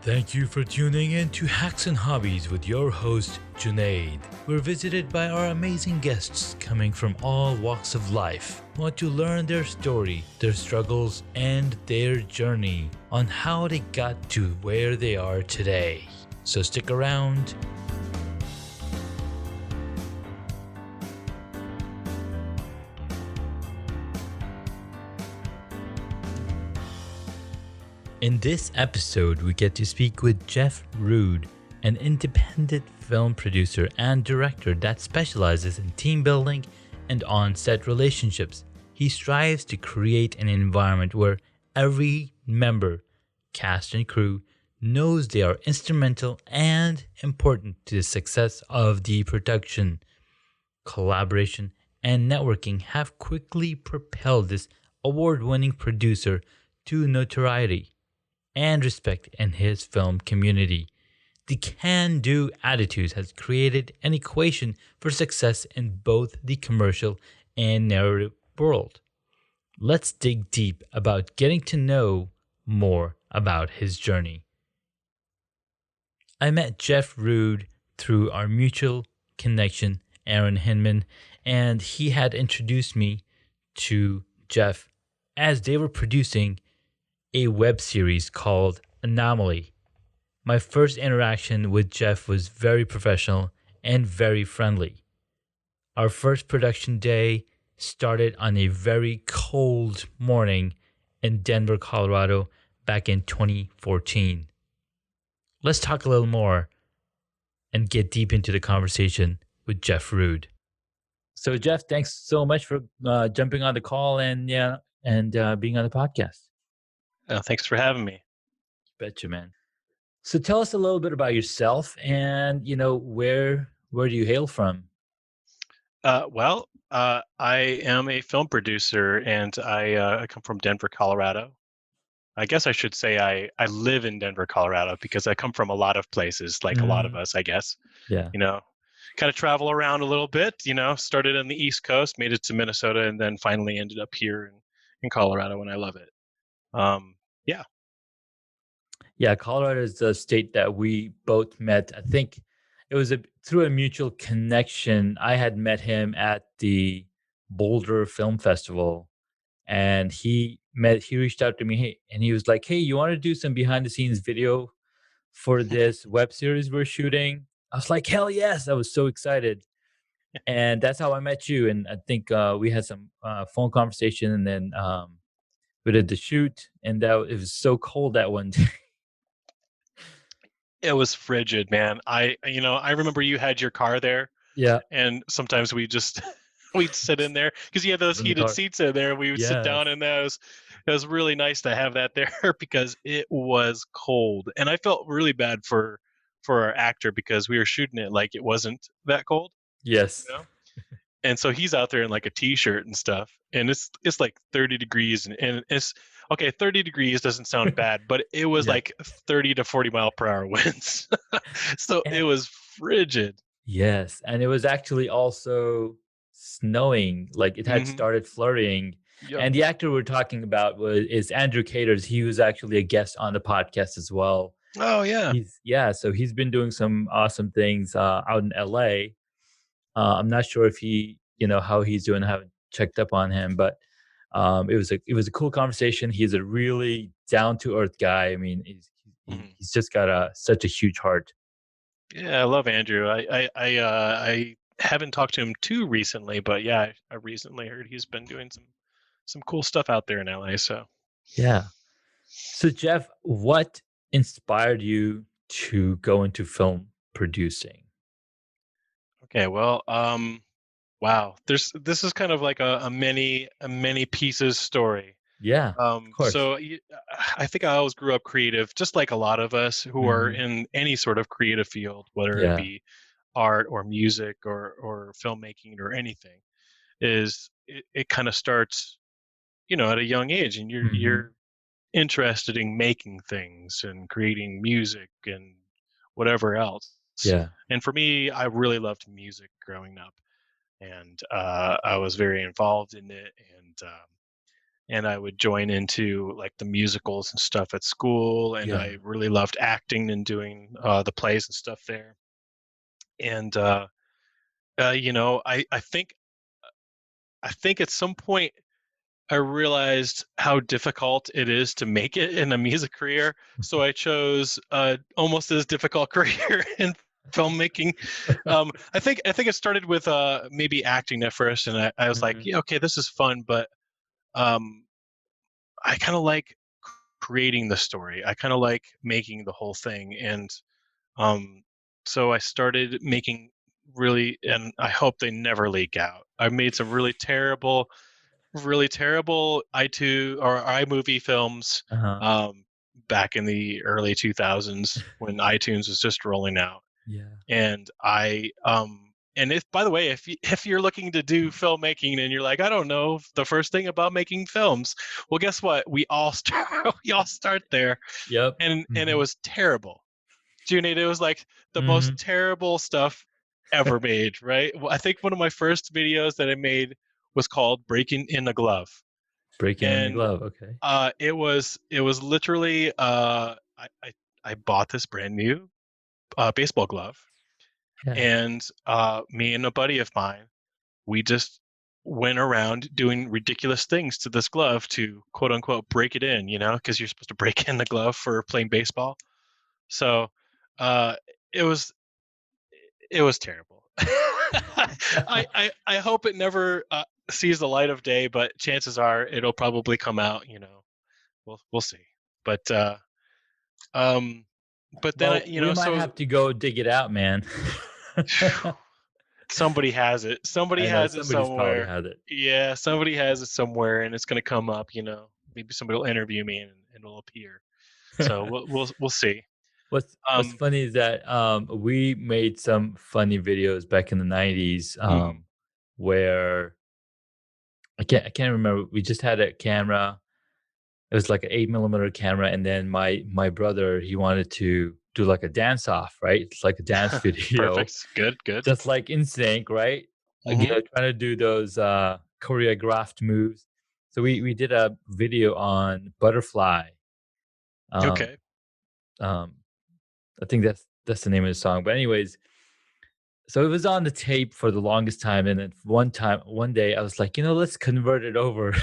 Thank you for tuning in to Hacks and Hobbies with your host, Junaid. We're visited by our amazing guests coming from all walks of life. Want to learn their story, their struggles, and their journey on how they got to where they are today. So stick around. In this episode, we get to speak with Jeff Rood, an independent film producer and director that specializes in team building and on-set relationships. He strives to create an environment where every member, cast and crew, knows they are instrumental and important to the success of the production. Collaboration and networking have quickly propelled this award-winning producer to notoriety and respect in his film community. The can-do attitude has created an equation for success in both the commercial and narrative world. Let's dig deep about getting to know more about his journey. I met Jeff Rood through our mutual connection, Aaron Hinman, and he had introduced me to Jeff as they were producing a web series called Anomaly. My first interaction with Jeff was very professional and very friendly. Our first production day started on a very cold morning in Denver, Colorado back in 2014. Let's talk a little more and get deep into the conversation with Jeff Rood. So Jeff, thanks so much for jumping on the call and being on the podcast. Thanks for having me. Betcha, man. So tell us a little bit about yourself and, where do you hail from? I am a film producer and I come from Denver, Colorado. I guess I should say I live in Denver, Colorado because I come from a lot of places, like a lot of us, I guess. Yeah. Kind of travel around a little bit, started on the East Coast, made it to Minnesota, and then finally ended up here in Colorado, and I love it. Yeah. Yeah, Colorado is the state that we both met. I think it was through a mutual connection. I had met him at the Boulder Film Festival, and he reached out to me, hey, and he was like, "Hey, you want to do some behind the scenes video for this web series we're shooting?" I was like, "Hell yes!" I was so excited, and that's how I met you. And I think we had some phone conversation, and then we did the shoot, and it was so cold that one day. It was frigid, man. I remember you had your car there. Yeah. And sometimes we just we'd sit in there because you had those In the heated car. seats in there. We would sit down Yes. in those. It was really nice to have that there because it was cold, and I felt really bad for our actor because we were shooting it like it wasn't that cold, Yes. you know. And so he's out there in like a t-shirt and stuff, and it's like 30 degrees, and it's okay. 30 degrees doesn't sound bad, but it was Yeah. like 30 to 40 mile per hour winds, so it was frigid. Yes, and it was actually also snowing. Like it had Hmm. started flurrying. Yep. And the actor we're talking about is Andrew Caters. He was actually a guest on the podcast as well. Oh yeah. So he's been doing some awesome things out in LA. I'm not sure if how he's doing. I haven't checked up on him, but it was a cool conversation. He's a really down to earth guy. I mean, Mhm. he's just got such a huge heart. Yeah, I love Andrew. I haven't talked to him too recently, but yeah, I recently heard he's been doing some cool stuff out there in LA. So Yeah. So Jeff, what inspired you to go into film producing? okay, well, wow, this is kind of like a many pieces story. Yeah, of course. I think I always grew up creative, just like a lot of us who are Hmm. in any sort of creative field, whether it Yeah. be art or music or filmmaking or anything. It kind of starts, at a young age, and Hmm. you're interested in making things and creating music and whatever else. Yeah. And for me, I really loved music growing up, and I was very involved in it. And and I would join into like the musicals and stuff at school, and Yeah. I really loved acting and doing the plays and stuff there. And you know, I think at some point I realized how difficult it is to make it in a music career, so I chose a almost as difficult career in filmmaking. I think it started with maybe acting at first, and I was like, Mhm. yeah, okay, this is fun, but um, I kind of like creating the story. I kind of like making the whole thing, and um, so I started making really, and I hope they never leak out. I made some really terrible iTunes or iMovie films Uh-huh. um, back in the early 2000s when iTunes was just rolling out. Yeah. And and if by the way, if you're looking to do filmmaking and you're like, I don't know the first thing about making films, well, guess what? We all start we all start there, Yep. and it Mhm. was terrible. Junie, it was like the most Mhm. terrible stuff ever made. Right? Well, I think one of my first videos that I made was called "Breaking in a Glove," Breaking in the and glove, okay. it was literally I bought this brand new baseball glove, Yeah. and me and a buddy of mine, we just went around doing ridiculous things to this glove to quote unquote break it in, you know, because you're supposed to break in the glove for playing baseball. So uh, it was it was terrible. I hope it never sees the light of day, but chances are it'll probably come out. You know, we'll see. But um, but then I, Well, you we know, might so have to go dig it out, man. somebody has it. Somebody I know has it somebody's probably somewhere. had it. Yeah, somebody has it somewhere, and it's gonna come up. You know, maybe somebody will interview me, and it'll appear. So we'll see. What's Um, funny is that, we made some funny videos back in the '90s, mhm. where I can't remember, we just had a camera. It was like an 8 millimeter camera, and then my brother, he wanted to do like a dance off, right? It's like a dance video, Perfect. Good. Good. just like in sync, right? Hmm. Trying to do those, choreographed moves. So we did a video on Butterfly, um, Okay. um, I think that's the name of the song, but anyways, so it was on the tape for the longest time, and then one day, I was like, let's convert it over,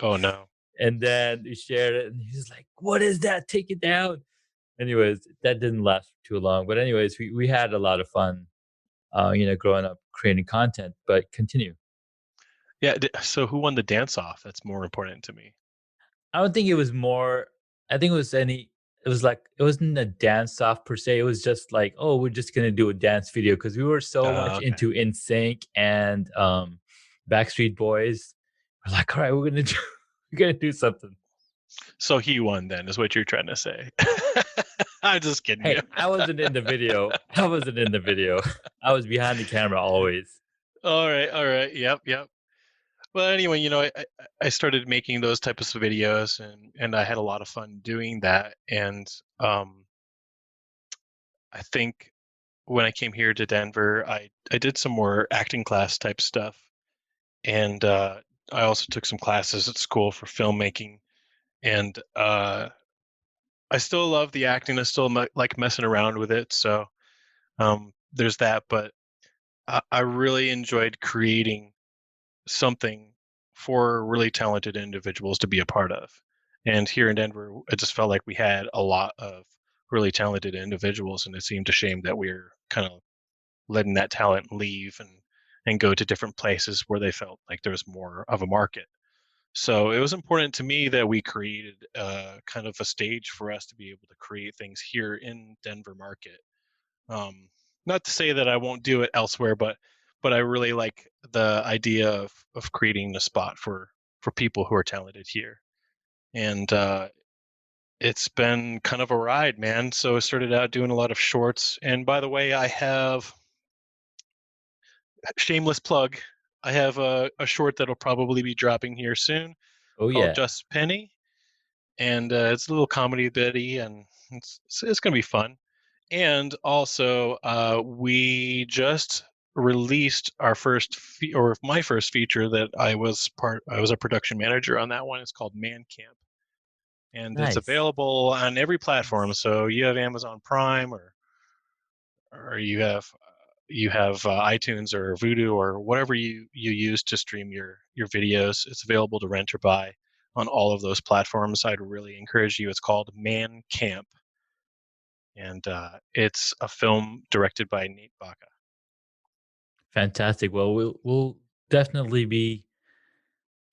Oh no. and then we shared it, and he's like, "What is that? Take it down." Anyways, that didn't last too long, but anyways, we had a lot of fun, growing up creating content. But continue. Yeah. So who won the dance off? That's more important to me. I don't think it was more. I think it was any. It was like it wasn't a dance off per se. It was just like, oh, we're just gonna do a dance video because we were so much Okay. into NSYNC and Backstreet Boys. We're like, all right, we're gonna do we're gonna do something. So he won then, is what you're trying to say. I'm just kidding you. Hey, I wasn't in the video. I wasn't in the video. I was behind the camera always. All right. All right. Yep. Yep. Well, anyway, you know, I started making those types of videos, and I had a lot of fun doing that. And um, I think when I came here to Denver, I did some more acting class type stuff, and I also took some classes at school for filmmaking. And I still love the acting. I still like messing around with it. So there's that. But I really enjoyed creating something for really talented individuals to be a part of. And here in Denver, it just felt like we had a lot of really talented individuals, and it seemed a shame that we are kind of letting that talent leave and go to different places where they felt like there was more of a market. So it was important to me that we created kind of a stage for us to be able to create things here in Denver market. Um, Not to say that I won't do it elsewhere, but I really like the idea of creating a spot for people who are talented here. And it's been kind of a ride, man. So I started out doing a lot of shorts. And by the way, I have shameless plug. I have a short that'll probably be dropping here soon Oh called yeah. Just Penny, and it's a little comedy bitty, and it's gonna be fun. And also, we just released our or my first feature that I was a production manager on that one. It's called Man Camp, and it's Nice. available on every platform. Nice. So you have Amazon Prime, or you have iTunes or Vudu or whatever you use to stream your videos. It's available to rent or buy on all of those platforms. I'd really encourage you. It's called Man Camp, and it's a film directed by Nate Baca. Fantastic. Well, we'll definitely be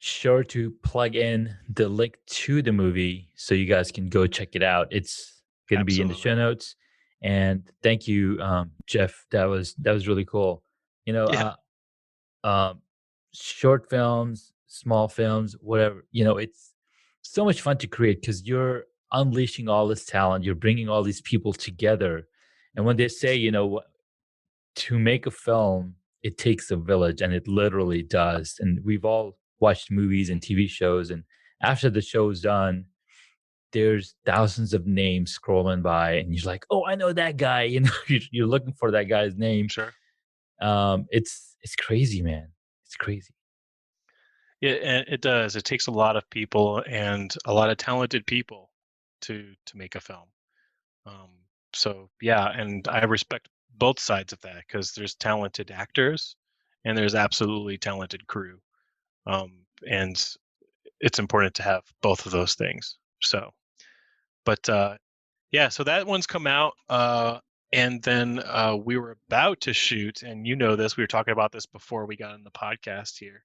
sure to plug in the link to the movie so you guys can go check it out. It's going to be in the show Absolutely. notes. And thank you, Jeff. That was really cool. You know, Yeah. um, short films, small films, whatever. It's so much fun to create because you're unleashing all this talent. You're bringing all these people together. And when Mhm. they say, to make a film, it takes a village, and it literally does. And we've all watched movies and TV shows, and after the show's done, there's thousands of names scrolling by, and you're like, "Oh, I know that guy." You're looking for that guy's name. Sure. It's crazy, man. It's crazy. Yeah, and it does. It takes a lot of people and a lot of talented people to make a film. Um, so yeah, and I respect both sides of that because there's talented actors and there's absolutely talented crew. And it's important to have both of those things. So, but yeah, so that one's come out. And then we were about to shoot, and you know this. We were talking about this before we got on the podcast here.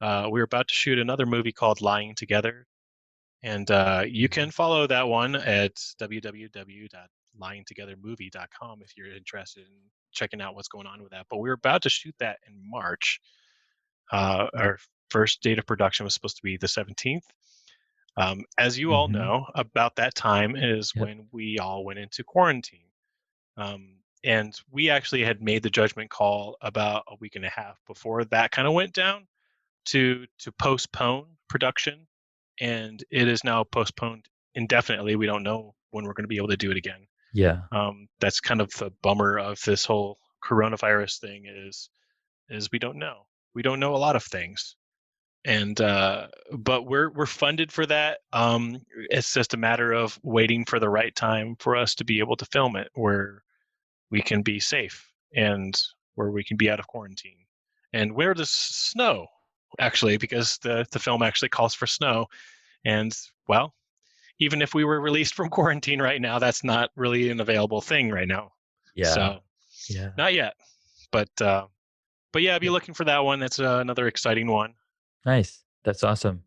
We were about to shoot another movie called Lying Together, and you can Mhm. follow that one at www.lyingtogethermovie.com if you're interested in checking out what's going on with that. But we were about to shoot that in March. Our first date of production was supposed to be the 17th. As you all Mhm. know, about that time is Yep. when we all went into quarantine. And we actually had made the judgment call about a week and a half before that kind of went down to postpone production, and it is now postponed indefinitely. We don't know when we're going to be able to do it again. Yeah. That's kind of the bummer of this whole coronavirus thing is we don't know. We don't know a lot of things, and but we're funded for that. It's just a matter of waiting for the right time for us to be able to film it, where we can be safe and where we can be out of quarantine and where the snow actually, because the film actually calls for snow. And well, even if we were released from quarantine right now, that's not really an available thing right now. Yeah. So Yeah. not yet, but yeah, I'll be Yeah. looking for that one. That's another exciting one. Nice. That's awesome.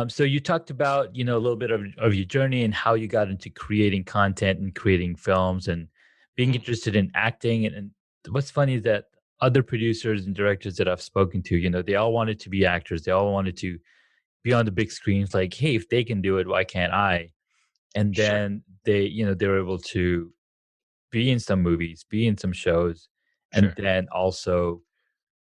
So you talked about, a little bit of your journey and how you got into creating content and creating films and being Hmm. interested in acting. And what's funny is that other producers and directors that I've spoken to, they all wanted to be actors. They all wanted to be on the big screens. Like, hey, if they can do it, why can't I? And Sure. then they were able to be in some movies, be in some shows, and Sure. then also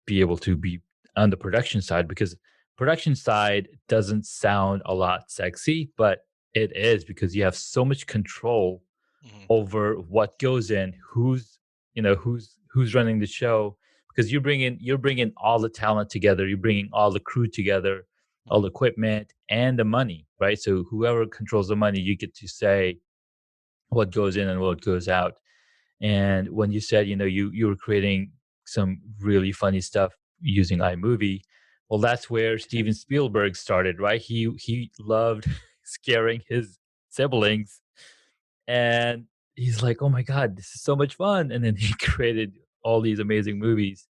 be able to be on the production side, because production side doesn't sound a lot sexy, but it is, because you have so much control Hmm. over what goes in, who's running the show, because you're bringing all the talent together, you're bringing all the crew together, all the Hmm. equipment and the money, right? So whoever controls the money, you get to say what goes in and what goes out. And when you said, you were creating some really funny stuff using iMovie, well, that's where Steven Spielberg started, right? He loved scaring his siblings, and he's like, "Oh my god, this is so much fun!" And then he created all these amazing movies.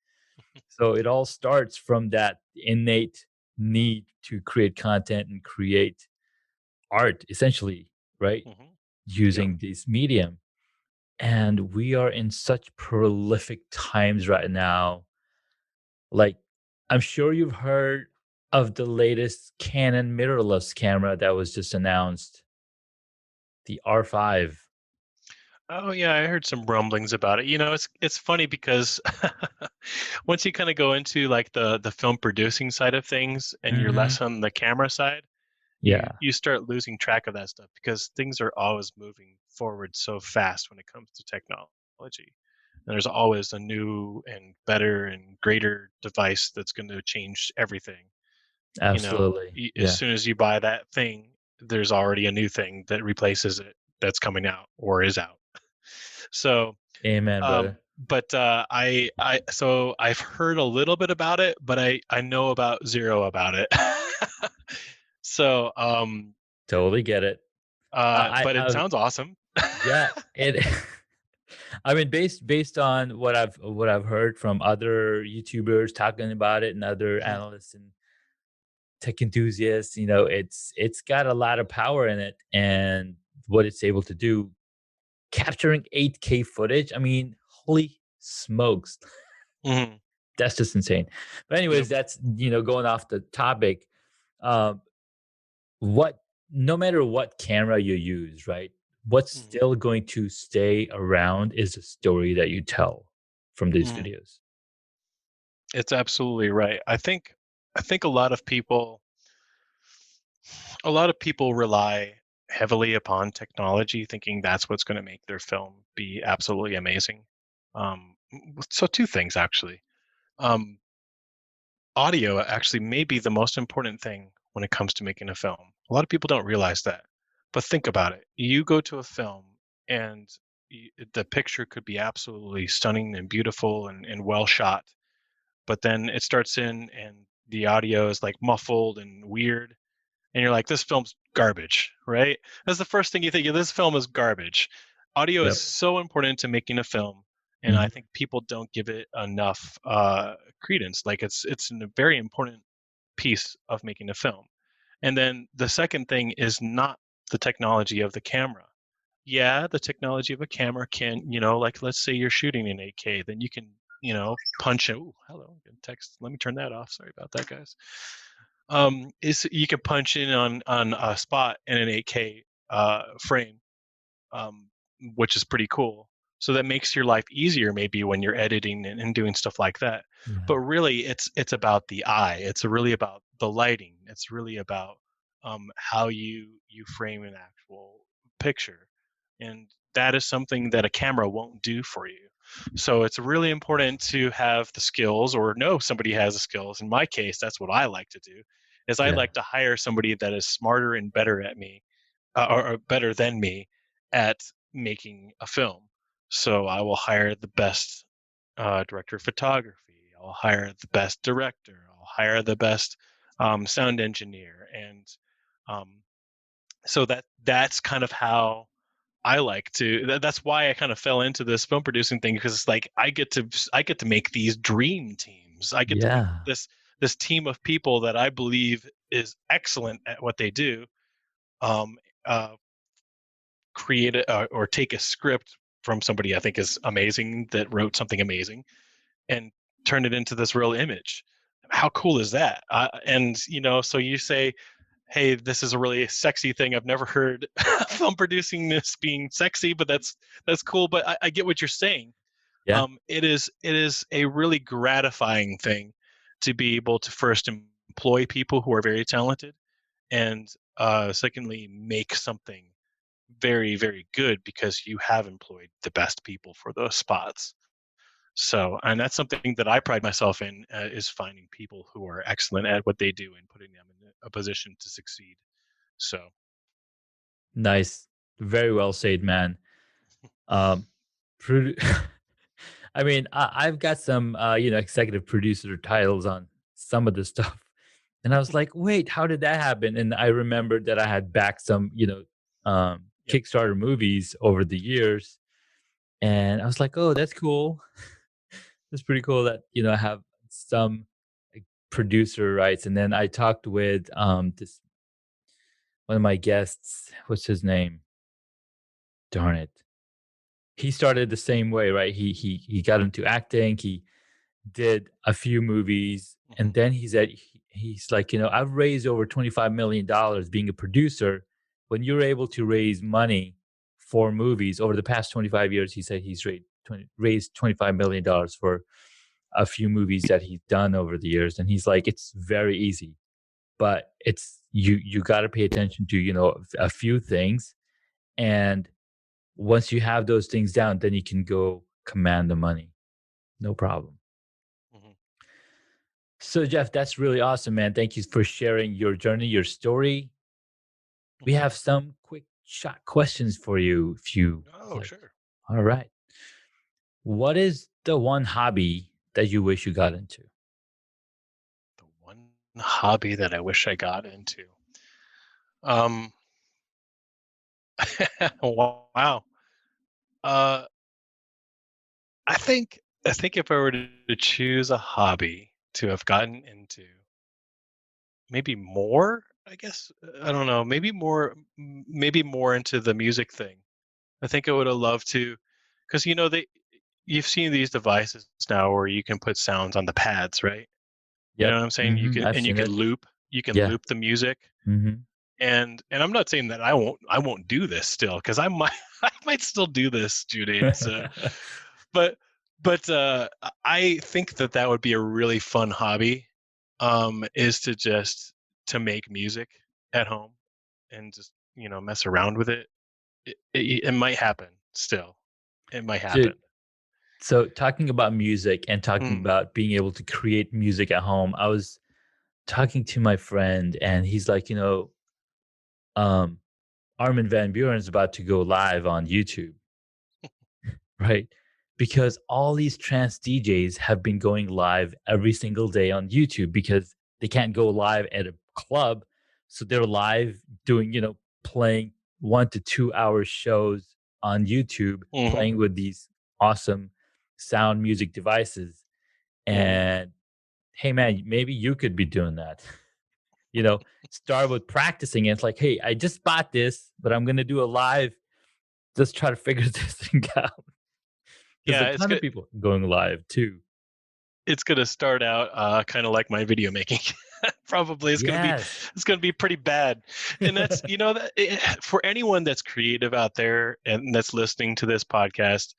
So it all starts from that innate need to create content and create art, essentially, right? Hmm. Yep. Using this medium. And we are in such prolific times right now. Like, I'm sure you've heard of the latest Canon mirrorless camera that was just announced, the R5. Oh yeah, I heard some rumblings about it. It's funny because once you kind of go into like the film producing side of things and you're Hmm. less on the camera side, Yeah. you start losing track of that stuff because things are always moving forward so fast when it comes to technology. And there's always a new and better and greater device that's going to change everything. Absolutely. As Yeah. soon as you buy that thing, there's already a new thing that replaces it that's coming out or is out. So, Amen, brother. but so I've heard a little bit about it, but I know about zero about it. So, Totally get it. but it I sounds awesome. yeah, it I mean, based on what I've heard from other YouTubers talking about it and other Mhm, analysts and tech enthusiasts, it's got a lot of power in it and what it's able to do, capturing 8K footage. I mean, holy smokes, mhm, that's just insane. But yep, anyways, that's going off the topic. Um, what No matter what camera you use, right? What's mhm, still going to stay around is the story that you tell from these mhm. videos. It's absolutely right. I think a lot of people rely heavily upon technology, thinking that's what's going to make their film be absolutely amazing. So two things actually. Um, Audio actually may be the most important thing when it comes to making a film. A lot of people don't realize that. But think about it. You go to a film and the picture could be absolutely stunning and beautiful and well shot, but then it starts in and the audio is like muffled and weird, and you're like, this film's garbage, right? That's the first thing you think. This film is garbage. Audio is Yep. so important to making a film, and I Mhm. think people don't give it enough credence. Like it's a very important piece of making a film. And then the second thing is not the technology of the camera. Yeah, the technology of a camera can, like let's say you're shooting in 8K, then you can, punch it. Ooh, hello, good text. Let me turn that off. Sorry about that, guys. Is you can punch in on a spot in an 8K frame, um, which is pretty cool. So that makes your life easier, maybe when you're editing and doing stuff like that. Yeah. But really, it's about the eye. It's really about the lighting. It's really about how you frame an actual picture, and that is something that a camera won't do for you. So it's really important to have the skills or know somebody has the skills. In my case, that's what I like to do. Is I Yeah. like to hire somebody that is smarter and better at me, or better than me at making a film. So I will hire the best director of photography. I'll hire the best director. I'll hire the best sound engineer, and um, so that's kind of how I like to. That's why I kind of fell into this film producing thing, because it's like I get to make these dream teams. I get to make Yeah. this team of people that I believe is excellent at what they do. Um, uh, Create or take a script from somebody I think is amazing that wrote something amazing and turn it into this real image. How cool is that? And so you say, "Hey, this is a really sexy thing. I've never heard film producing this being sexy, but that's cool." But I get what you're saying. Yeah. It is a really gratifying thing to be able to first employ people who are very talented, and secondly, make something very, very good because you have employed the best people for those spots. So, and that's something that I pride myself in, is finding people who are excellent at what they do and putting them in a position to succeed. So, Nice. Very well said, man. Um, produ I mean, I've got some, executive producer titles on some of the stuff, and I was like, "Wait, how did that happen?" And I remembered that I had backed some, yep. Kickstarter movies over the years, and I was like, "Oh, that's cool. That's pretty cool that, I have some, like, producer rights." And then I talked with, this one of my guests, what's his name? Darn it. He started the same way, right? He got into acting, he did a few movies, Hmm. and then he's like, I've raised over $25 million being a producer. When you're able to raise money for movies over the past 25 years, he said he's raised $25 million for a few movies that he's done over the years. And he's like, it's very easy, but you got to pay attention to, a few things. And once you have those things down, then you can go command the money. No problem. Mhm. So, Jeff, that's really awesome, man. Thank you for sharing your journey, your story. We Mhm. have some quick shot questions for you if you Oh, like. sure. All right. What is the one hobby that you wish you got into? The one hobby that I wish I got into. Um, wow. Uh, I think if I were to choose a hobby to have gotten into, maybe more, I guess. I don't know. Maybe more into the music thing. I think I would have loved to, because you've seen these devices now where you can put sounds on the pads, right? You know Yep. what I'm saying? I've And you seen can it. loop, Yeah. the music. hmm And I'm not saying that I won't do this still, because I might I might still do this, Judy. But I think that that would be a really fun hobby, is to just to make music at home and just mess around with it. It might happen still. It might so, happen. so, talking about music and talking Mm, about being able to create music at home, I was talking to my friend, and he's like, um, Armin van Buuren's about to go live on YouTube, right? Because all these trance DJs have been going live every single day on YouTube because they can't go live at a club. So they're live doing, playing 1 to 2 hour shows on YouTube, mhm, playing with these awesome sound music devices. mhm. And hey, man, maybe you could be doing that. You know, Start with practicing. It's like, hey, I just bought this, but I'm going to do a live. Let's try to figure this thing out. There's a Yeah, ton of people going live too. it's gonna start out kind of like my video making. Probably Yes. it's gonna be pretty bad, and that's for anyone that's creative out there and that's listening to this podcast,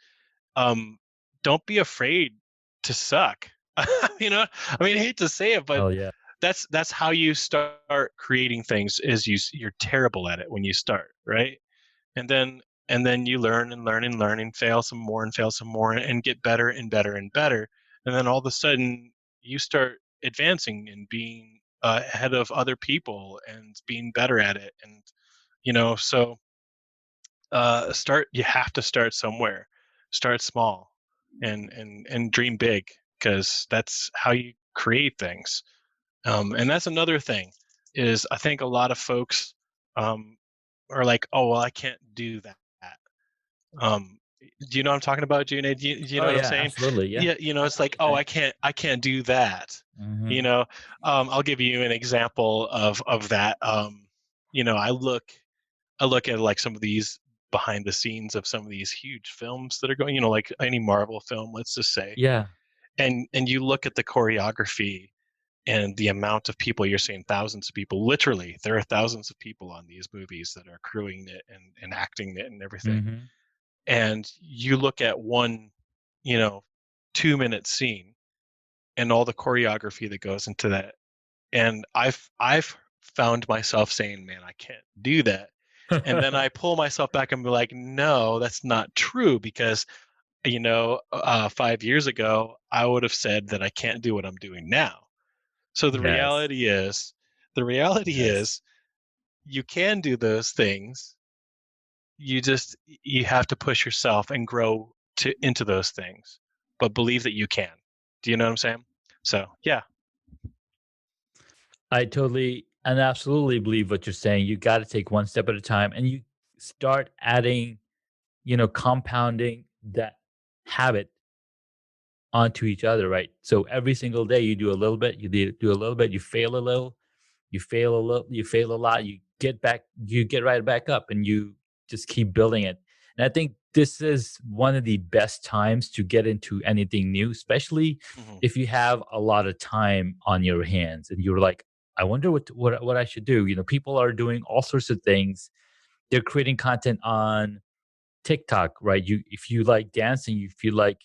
um, don't be afraid to suck. I mean, I hate to say it, but Oh, yeah. that's how you start creating things. Is you're terrible at it when you start, right? And then you learn and learn and learn and fail some more and get better and better and better, and then all of a sudden you start advancing and being ahead of other people and being better at it. And so start you have to start somewhere. Start small and dream big, because that's how you create things. And that's another thing, is I think a lot of folks um, are like, oh well, I can't do that. um, do you know what I'm talking about, June? Do you know Oh, what I'm yeah, saying? absolutely. Yeah. Yeah, I it's know what like, you're oh, saying. I can't do that. You Mhm. know, I'll give you an example of that. I look at like some of these behind the scenes of some of these huge films that are going, like any Marvel film, let's just say, Yeah. and you look at the choreography and the amount of people. You're seeing thousands of people. Literally, there are thousands of people on these movies that are crewing it and acting it and everything. Mhm. And you look at one, you know 2-minute scene and all the choreography that goes into that, and I've found myself saying, man, I can't do that. And then I pull myself back and be like, no, that's not true, because 5 years ago I would have said that I can't do what I'm doing now. So Yes. the reality Yes. is you can do those things. You have to push yourself and grow into those things, but believe that you can. Do you know what I'm saying? So yeah. I totally and absolutely believe what you're saying. You gotta take one step at a time, and you start adding, compounding that habit onto each other, right? So every single day you do a little bit, do a little bit, you fail a little, you fail a little, you fail a lot, you get right back up, and you just keep building it. And I think this is one of the best times to get into anything new, especially Hmm. if you have a lot of time on your hands and you're like, I wonder what I should do. People are doing all sorts of things. They're creating content on TikTok, right? If you like dancing, if you like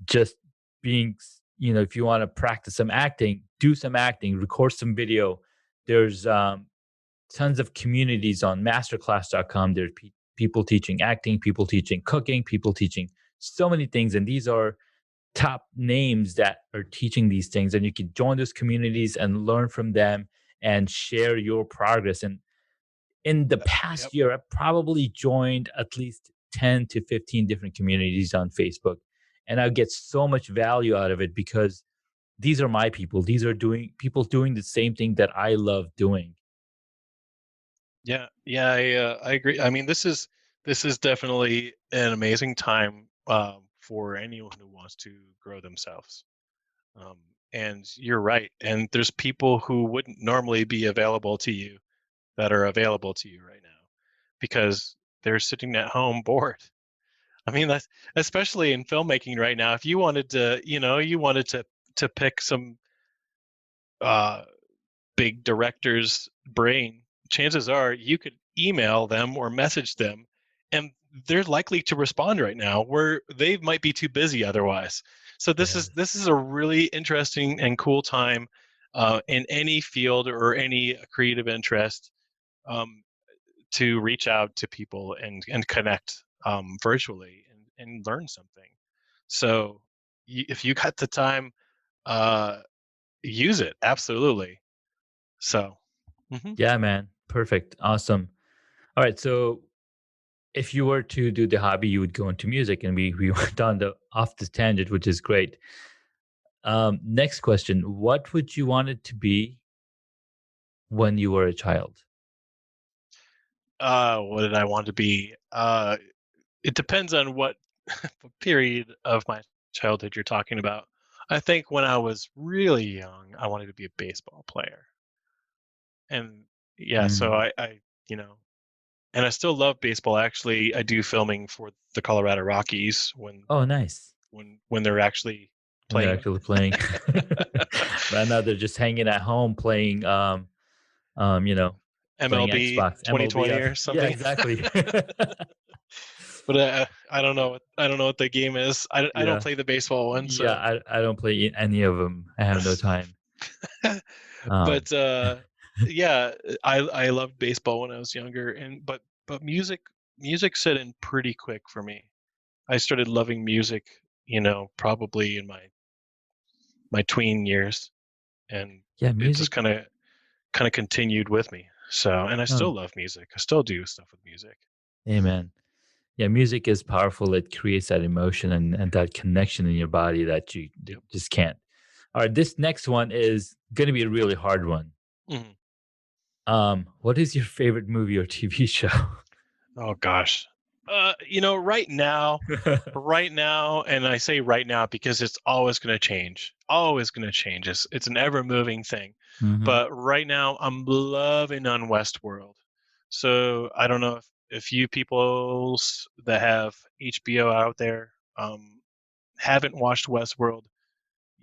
just if you want to practice some acting, do some acting, record some video. There's tons of communities on masterclass.com. There's people teaching acting, people teaching cooking, people teaching so many things, and these are top names that are teaching these things, and you can join those communities and learn from them and share your progress. And in the Yep. past year, I've probably joined at least 10 to 15 different communities on Facebook. And I get so much value out of it because these are my people. These are doing people doing the same thing that I love doing. Yeah, yeah, I agree. I mean, this is definitely an amazing time for anyone who wants to grow themselves. Um, and you're right. And there's people who wouldn't normally be available to you that are available to you right now because they're sitting at home bored. I mean, that's especially in filmmaking right now. If you wanted to, you wanted to pick some uh, big director's brain, chances are you could email them or message them, and they're likely to respond right now. Where they might be too busy otherwise. So this Yeah. is this is a really interesting and cool time in any field or any creative interest. Um, to reach out to people and connect virtually and learn something. So if you got the time, uh, use it absolutely. So, mhm. Yeah, man. Perfect. Awesome. All right. So if you were to do the hobby, you would go into music, and we went on the off the tangent, which is great. Next question: what would you want it to be when you were a child? What did I want to be? It depends on what period of my childhood you're talking about. I think when I was really young, I wanted to be a baseball player, and yeah, so Mm. you know, and I still love baseball. Actually, I do filming for the Colorado Rockies Oh, nice. when they're actually When they're playing. actually playing. Right now, they're just hanging at home playing. You know, playing MLB Xbox, MLB. 2020 or Yeah, something. exactly. But I don't know. I don't know what the game is. I don't Yeah, play the baseball one, yeah. so. I don't play any of them. I have no time. Um, But yeah, I loved baseball when I was younger, and but music set in pretty quick for me. I started loving music, probably in my tween years, and yeah, it just music. kind of continued with me. So, and I No, still love music. I still do stuff with music. amen. Yeah, music is powerful. It creates that emotion and that connection in your body that you Yep. just can't. All right, this next one is going to be a really hard one. Mhm. What is your favorite movie or TV show? Oh gosh. Right now, and I say right now because it's always going to change. Always going to change. It's an ever moving thing. Hmm. But right now, I'm loving on Westworld. So I don't know if you people that have HBO out there haven't watched Westworld,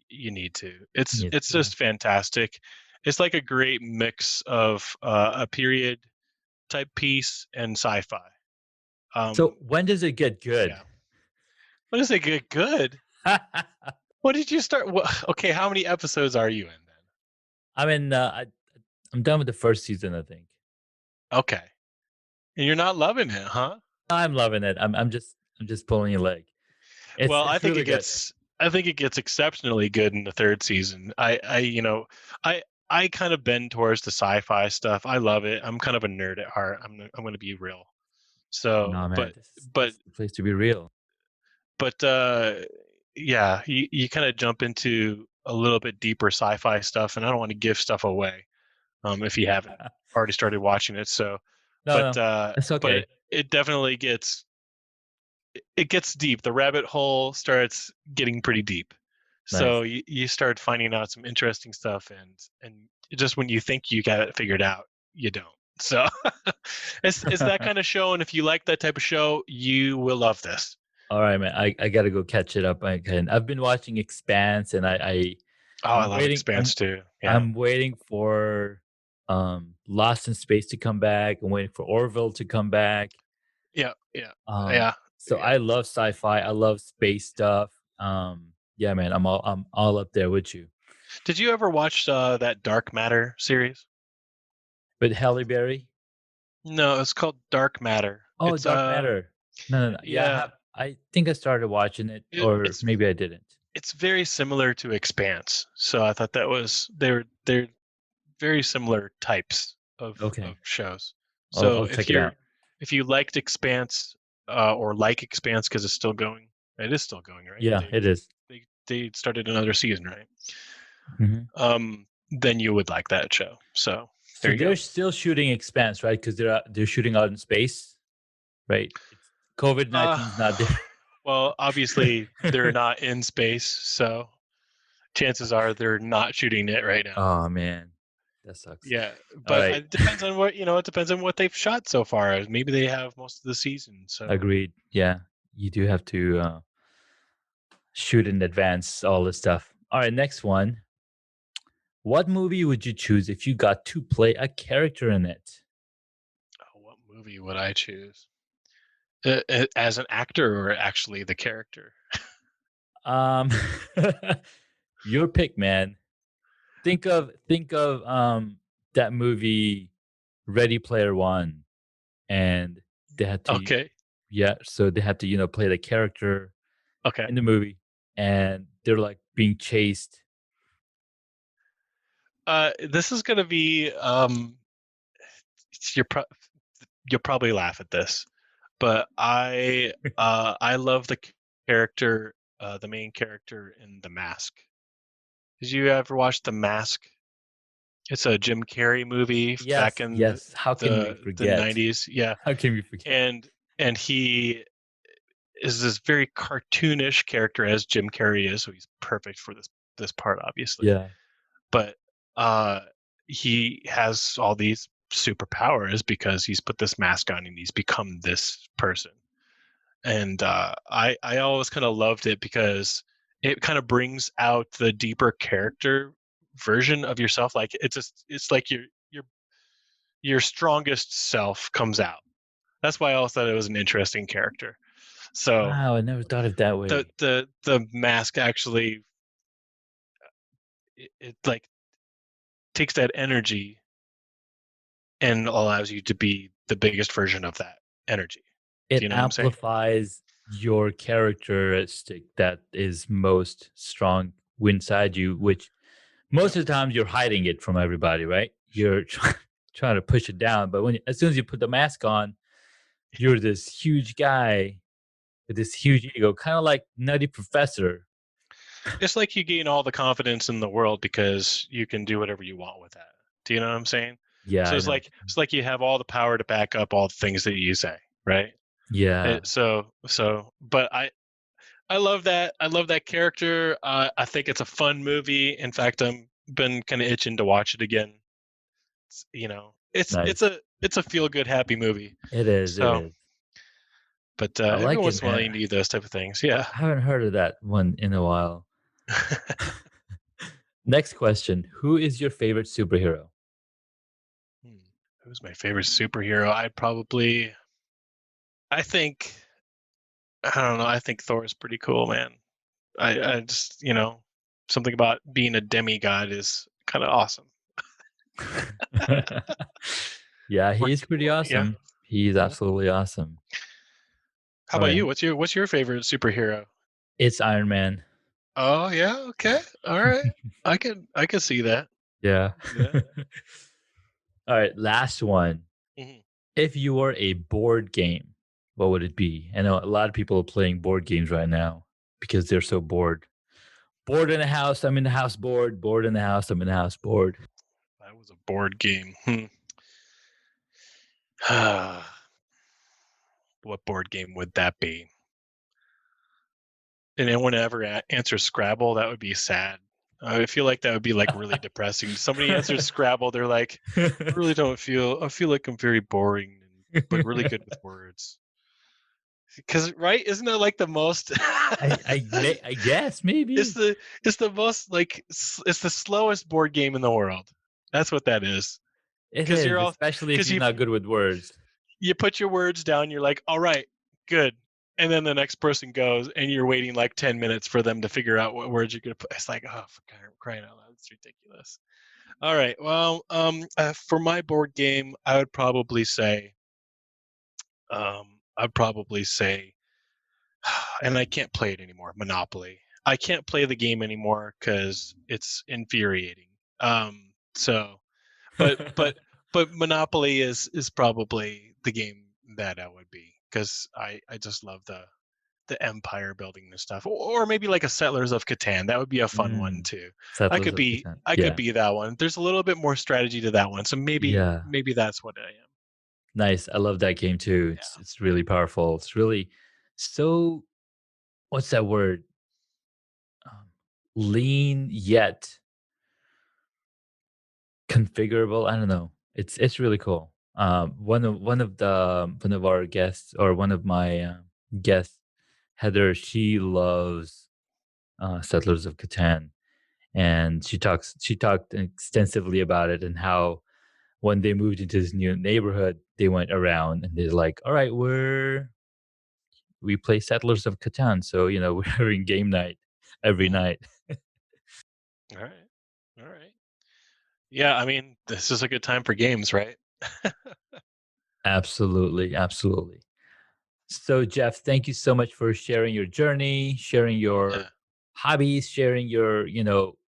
you need to. It's Yeah. just fantastic. It's like a great mix of a period type piece and sci-fi. So Um, when does it get good? yeah. What does it get good? What did you start? Okay, how many episodes are you in then? I mean, I'm done with the first season. I think Okay, and you're not loving it, huh? I'm loving it. I'm just pulling your leg. Well, It's really good. I think it gets exceptionally good in the third season. I I kind of bend towards the sci-fi stuff. I love it. I'm kind of a nerd at heart. I'm going to be real. So, No, man, but this is the place to be real. but yeah, you kind of jump into a little bit deeper sci-fi stuff, and I don't want to give stuff away if you haven't already started watching it. So, No, but no, it's but okay. it definitely gets deep. The rabbit hole starts getting pretty deep. So Nice. you start finding out some interesting stuff, and just when you think you got it figured out, you don't. So it's that kind of show, and if you like that type of show, you will love this. All right, man. I gotta go catch it up. I've been watching Expanse, and Oh, I I'm love waiting. Expanse too. Yeah, I'm waiting for Lost in Space to come back. I'm waiting for Orville to come back. yeah, yeah, Um, yeah, so yeah. I love sci-fi. I love space stuff. Yeah, man. I'm all up there with you. Did you ever watch that Dark Matter series? With Halle Berry. No, it's called Dark Matter. Oh, It's Dark Matter. No, no, no. Yeah, yeah, I think I started watching it, It, or it's maybe I didn't. it's very similar to Expanse, so I thought that was they're very similar types Okay, of shows. I'll So check it out. if you liked Expanse or like Expanse because it's still going, it is still going, right? Yeah, it is. They started another season, right? Mhm. Then you would like that show. So So there you they're go. still shooting Expanse, right? Because they're shooting out in space, right? It's Uh, COVID-19 is not well, obviously they're there. not in space, so chances are they're not shooting it right now. Oh man, that sucks. Yeah, All but right, it depends on what it depends on what they've shot so far. Maybe they have most of the season. So agreed. Yeah, you do have to shoot in advance all this stuff. All right, next one. What movie would you choose if you got to play a character in it? what movie would I choose? As an actor or actually the character? Um, your pick, man. Think of that movie Ready Player One, and they had to Okay. yeah, so they had to play the character Okay. in the movie, and they're like being chased. This is gonna be you're pro- you'll probably laugh at this, but I love the character, the main character in The Mask. Did you ever watch The Mask? It's a Jim Carrey movie back Yes, in yes. How can we the forget? 90s. Yeah, How can we forget? and he is this very cartoonish character as Jim Carrey is, so he's perfect for this part, obviously. Yeah, But uh, he has all these superpowers because he's put this mask on and he's become this person. And I always kind of loved it because it kind of brings out the deeper character version of yourself. Like it's like your strongest self comes out. That's why I always thought it was an interesting character. So wow, I never thought of that the way. the mask actually it like takes that energy and allows you to be the biggest version of that energy. Do It you know what I'm saying? amplifies your characteristic that is most strong inside you, which most Yep. of the time you're hiding it from everybody, right? You're trying to push it down, but as soon as you put the mask on, you're this huge guy with this huge ego, kind of like Nutty Professor. It's like you gain all the confidence in the world because you can do whatever you want with that. Do you know what I'm saying? Yeah, So I know. it's like you have all the power to back up all the things that you say, right? Yeah, But I love that. I love that character. I think it's a fun movie. In fact, I'm been kind of itching to watch it again. nice. It's a feel good happy movie. It is. It So, is. but I every like it, once in a while man. you need those type of things. Yeah. I haven't heard of that one in a while. Next question. Who is your favorite superhero? Hmm. Who's my favorite superhero? I think I don't know. I think Thor is pretty cool, man. I just something about being a demigod is kind of awesome. Yeah, Or he's pretty yeah, awesome. He's yeah. absolutely awesome. How All about you? right. What's your favorite superhero? It's Iron Man. Oh yeah, okay, all right. I can see that. Yeah. See that. All right. Last one. Mhm. If you were a board game, what would it be? I know a lot of people are playing board games right now because they're so bored. Bored in the house, I'm in the house bored. Bored in the house, I'm in the house bored. That was a board game. What board game would that be? And anyone ever answers Scrabble? That would be sad. I feel like that would be like really depressing. Somebody answers Scrabble, they're like, I really don't feel. I feel like I'm very boring, but really good with words. Because right, isn't that like the most? I guess it's maybe the it's the most like it's the slowest board game in the world. That's what that is. it Because is, you're all especially if because you're not good with words. you put your words down. You're like, all right, good. And then the next person goes, and you're waiting like 10 minutes for them to figure out what words you're gonna put. It's like, oh, for crying out loud, it's ridiculous. All right, well, for my board game, I'd probably say and I can't play it anymore. Monopoly. I can't play the game anymore because it's infuriating. So, but but but Monopoly is probably the game that I would be, because I just love the empire building and stuff, or maybe like a Settlers of Catan. That would be a fun one Mm, too. I Settlers could of be Catan. I could Yeah. be that one. There's a little bit more strategy to that one, so Yeah. maybe that's what I am. Nice. I love that game too. It's really powerful. It's really so what's that word? Um, lean yet configurable. I don't know. It's really cool. One of our guests or one of my guests, Heather, she loves Settlers of Catan, and she talked extensively about it and how when they moved into this new neighborhood, they went around and they're like, "All right, we play Settlers of Catan, so we're having game night every Yeah. night." All right. All right. Yeah, I mean, this is a good time for games, right? Absolutely, absolutely. So, Jeff, thank you so much for sharing your journey, sharing Yeah. your hobbies, sharing your,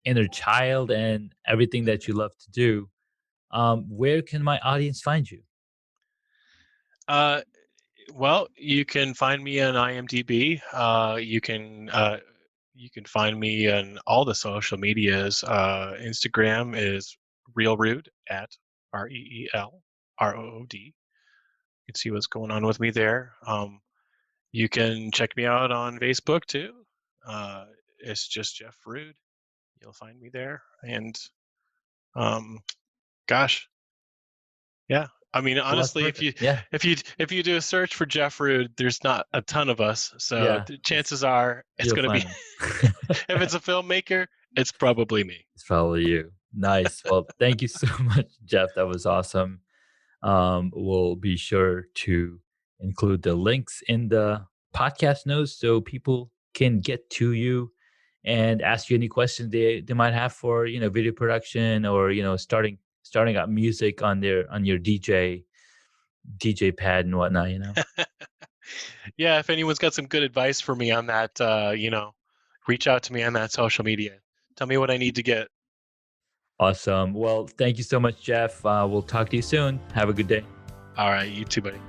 inner child and everything that you love to do. Where can my audience find you? Uh, well, you can find me on IMDb. You can find me on all the social medias. Instagram is Real Rude at REELROOD. You can see what's going on with me there. You can check me out on Facebook too. Uh, it's just Jeff Rood. You'll find me there. And um, gosh, yeah. I mean, Well, that's honestly, perfect. Yeah, if you do a search for Jeff Rood, there's not a ton of us. So yeah, chances are it's you'll going to be, find them. if it's a filmmaker, it's probably me. It's probably you. Nice. Well, thank you so much, Jeff. That was awesome. We'll be sure to include the links in the podcast notes so people can get to you and ask you any questions they might have for video production or starting out music on your DJ pad and whatnot. Yeah, if anyone's got some good advice for me on that, reach out to me on that social media. Tell me what I need to get. Awesome. Well, thank you so much, Jeff. We'll talk to you soon. Have a good day. All right, you too, buddy.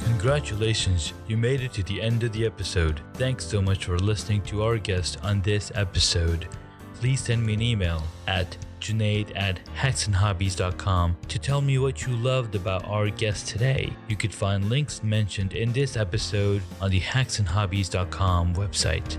Congratulations, you made it to the end of the episode. Thanks so much for listening to our guest on this episode. Please send me an email at junaid@hacksandhobbies.com to tell me what you loved about our guest today. You could find links mentioned in this episode on the hacksandhobbies.com website.